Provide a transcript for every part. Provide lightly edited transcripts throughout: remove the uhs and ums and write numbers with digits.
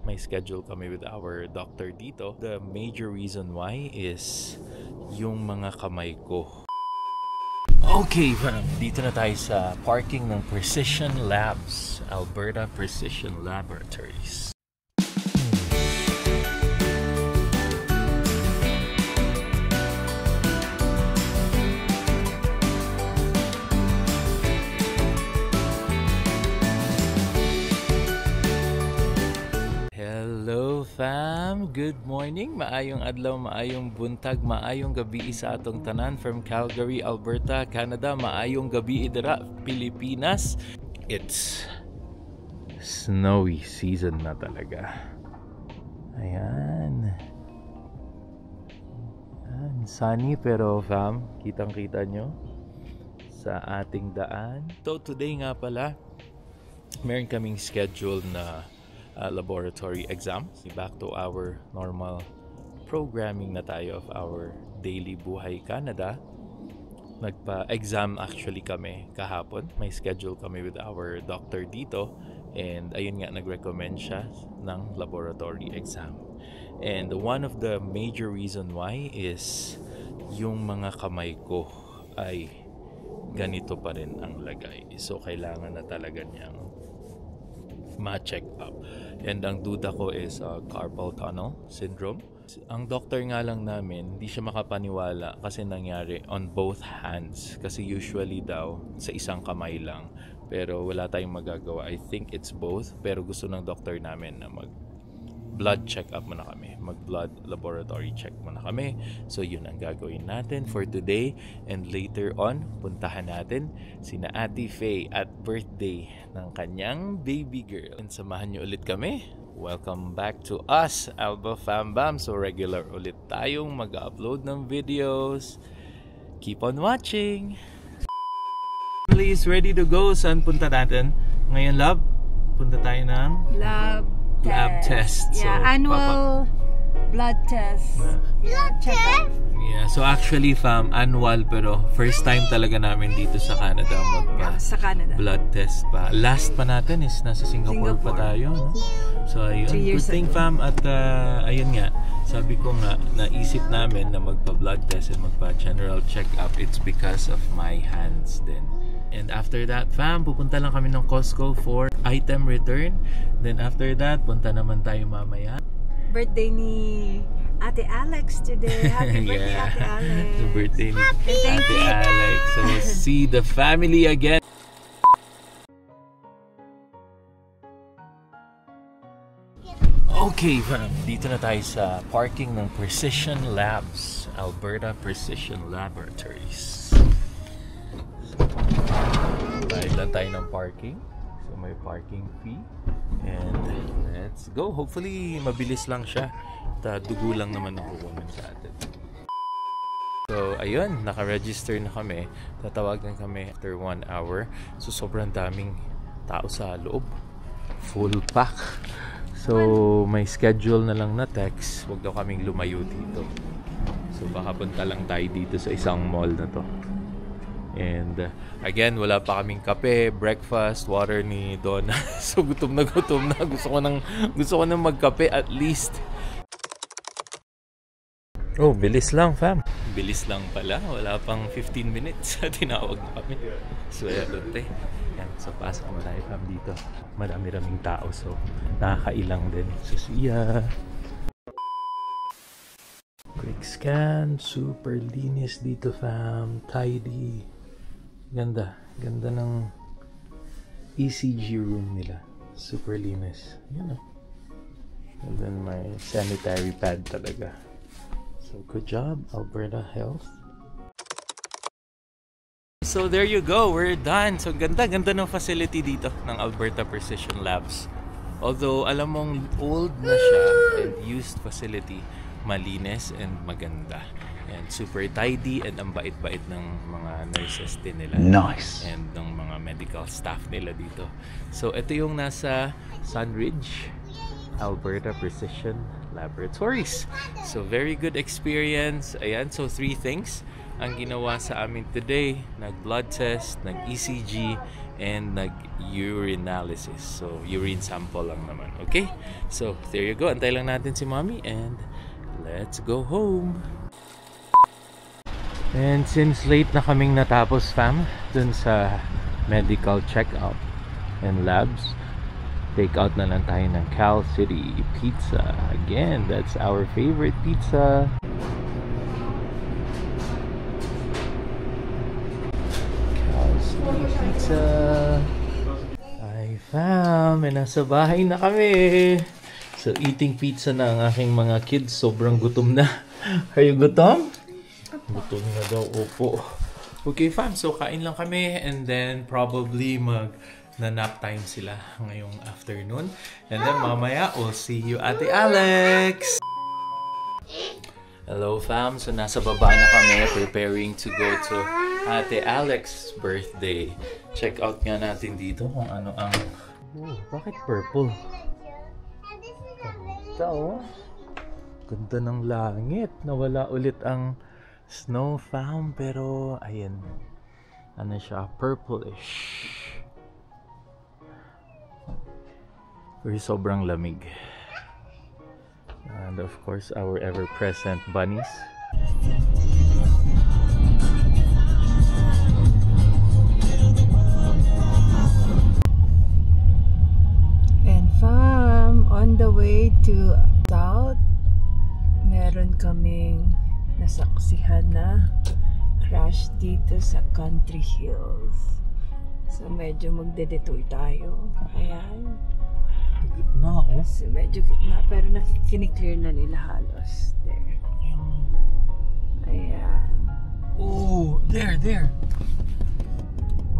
may schedule kami with our doctor dito. The major reason why is yung mga kamay ko. Okay, dito na tayo sa parking ng Precision Labs, Alberta Precision Laboratories. Hello fam! Good morning! Maayong adlaw, maayong buntag, maayong gabi sa atong tanan from Calgary, Alberta, Canada. Maayong gabi dira, Pilipinas. It's snowy season na talaga. Ayan. Sunny pero fam, kitang-kita nyo sa ating daan. So today nga pala, meron kaming schedule na laboratory exam. Back to our normal programming na tayo of our daily buhay Canada. Nagpa-exam actually kami kahapon. May schedule kami with our doctor dito. And ayun nga, nag-recommend siya ng laboratory exam. And one of the major reason why is yung mga kamay ko ay ganito pa rin ang lagay. So kailangan na talaga niyang ma-check up. And ang duda ko is carpal tunnel syndrome. Ang doctor nga lang namin, hindi siya makapaniwala kasi nangyari on both hands. Kasi usually daw, sa isang kamay lang. Pero wala tayong magagawa. I think it's both. Pero gusto ng doctor namin na blood check up muna kami. Blood laboratory check muna kami. So yun ang gagawin natin for today. And later on, puntahan natin sina Ate Faye at birthday ng kanyang baby girl. And samahan nyo ulit kami. Welcome back to us, Alba Fam Bam. So regular ulit tayong mag-upload ng videos. Keep on watching! Please, ready to go. Saan punta natin? Ngayon, love? Punta tayo ng lab test. So, Yeah, annual blood test. Blood test? Yeah, so actually fam, annual pero first time talaga namin dito sa Canada sa Canada. Blood test pa. Last pa natin is nasa Singapore. Pa tayo, no? So ayun, good thing fam at ayun nga, sabi ko nga, naisip namin na magpa-blood test and magpa-general check-up. It's because of my hands din. And after that, fam, pupunta lang kami ng Costco for item return. Then after that, punta naman tayo mamaya. Birthday ni Ate Alex today. Happy birthday, Ate Alex. The birthday ni Ate Alex. So we'll see the family again. Okay, fam, dito na tayo sa parking ng Precision Labs, Alberta Precision Laboratories. Bayad lang tayo ng parking. So may parking fee. And let's go. Hopefully mabilis lang siya. Dugo lang naman ang kukunin sa atin. So ayun, naka-register na kami. Tatawagan kami after 1 hour. So sobrang daming tao sa loob. Full pack. So may schedule na lang na text. Huwag daw kaming lumayo dito. So baka punta lang tayo dito sa isang mall na to. And again, wala pa kaming kape, breakfast, water ni Donna. So gutom na. Gusto ko nang magkape at least. Oh, bilis lang fam. Bilis lang pala. Wala pang 15 minutes. Tinawag na kami. So ayan, yan. So pasok mo tayo fam dito. Marami-raming tao. So nakakailang din. So siya. Quick scan. Super linis dito fam. Tidy. Ganda ng ECG room nila. Super linis. Yan o. And then may sanitary pad talaga. So good job, Alberta Health. So there you go, we're done. So ganda ng facility dito ng Alberta Precision Labs. Although alam mong old na siya and used facility, malinis and maganda. And super tidy and ang bait-bait ng mga nurses din nila. Nice. And ng mga medical staff nila dito. So ito yung nasa Sunridge, Alberta Precision Laboratories. So very good experience. Ayan, so 3 things ang ginawa sa amin today. Nag-blood test, nag-ECG, and nag-urinalysis. So, urine sample lang naman. Okay? So, there you go. Antay lang natin si Mommy and let's go home. And since late na kaming natapos, fam, dun sa medical check-up and labs, take out na lang tayo ng Cal City Pizza. Again, that's our favorite pizza. Cal City Pizza. Ay fam, nasa bahay na kami. So eating pizza na ang aking mga kids. Sobrang gutom na. Are you gutom? Gutom na daw, opo. Okay fam, so kain lang kami and then probably nap time sila ngayong afternoon. And then mamaya, we'll see you Ate Alex! Hello fam, so nasa baba na kami preparing to go to Ate Alex's birthday. Check out nga natin dito kung ano ang... Oh, bakit purple? Ganda oh. Ganda ng langit. Nawala ulit ang snow fam, pero ayan. Ano siya? Purplish. Very sobrang lamig. And of course, our ever-present bunnies. And fam, on the way to south, meron kaming nasaksihan na crash dito sa Country Hills. So medyo magde-detour tayo. Ayan. Gitna oh. So medyo gitna pero nakikini-clear na nila halos. There. Ayan. Oh, there.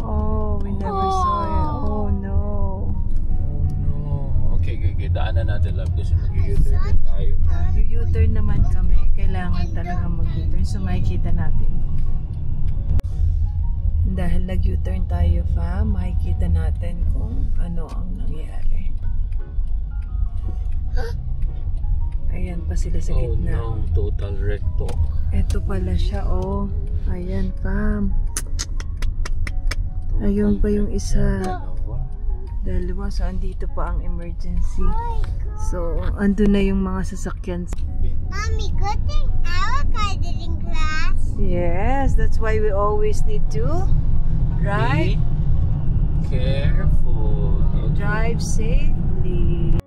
Oh, we never saw it. Oh no. Oh no. Okay. Daanan natin love kasi mag-u-turn din tayo. U-turn naman kami. Kailangan talaga mag-u-turn. So makikita natin. Dahil nag-u-turn tayo fam, makikita natin kung ano ang nangyari. Ayan pa sila sa gitna. Oh no, total wreck to. Ito pala siya, oh. Ayan, fam. Ayun pa yung isa. Dalawa. So, andito pa ang emergency. So, andun na yung mga sasakyan. Mommy, good thing our car didn't crash. Yes, that's why we always need to drive. Be careful. Okay. Drive safely.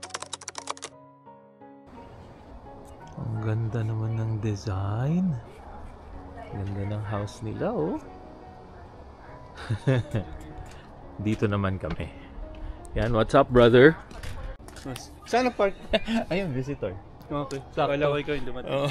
Ang ganda naman ng design. Ganda ng house nila, oh. Dito naman kami. Yan, what's up, brother? Saan ang park? Ayun, visitor. Okay. Kala ko ikaw yung dumating. Oh.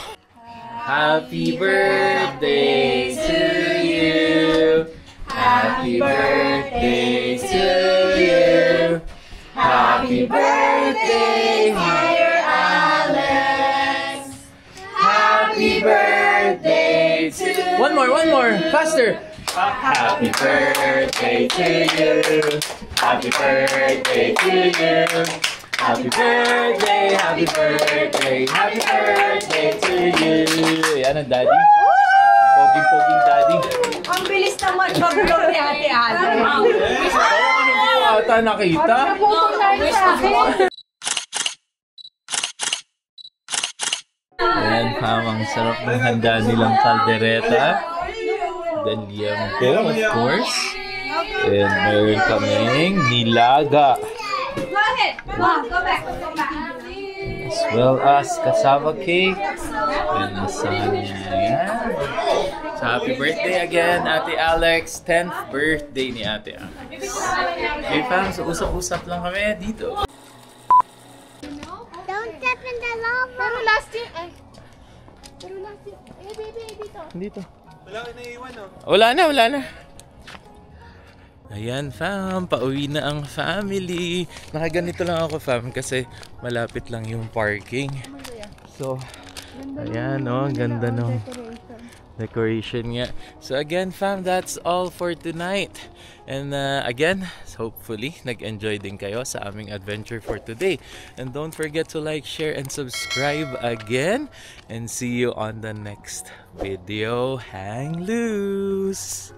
Happy birthday to you. Happy birthday to you. Happy birthday, dear Alex. Happy birthday to you. One more, faster. Happy birthday to you. Happy birthday to you. Happy birthday, happy birthday, happy birthday to you. Yan ang daddy. Poging daddy. Ang bilis naman mag-vlog ni Ate Alex. Parang ano mo ata nakita? Ayan, ang sarap ng handa nilang kaldereta. Then liempo, of course. And meron kaming nilaga. As well as cassava cake and lasagna. Yan. So happy birthday again, Ate Alex. 10th birthday ni Ate Alex. Okay fam, so usap-usap lang kami dito. Don't step in the lava. Pero last year, baby, dito. Dito. Wala ka naiiwan, oh. Wala na. Ayan fam, pauwi na ang family. Nakaganito lang ako fam kasi malapit lang yung parking. So, ayan oh, ang ganda ng decoration nga. So again fam, that's all for tonight. And again, hopefully nag-enjoy din kayo sa aming adventure for today. And don't forget to like, share, and subscribe again. And see you on the next video. Hang loose!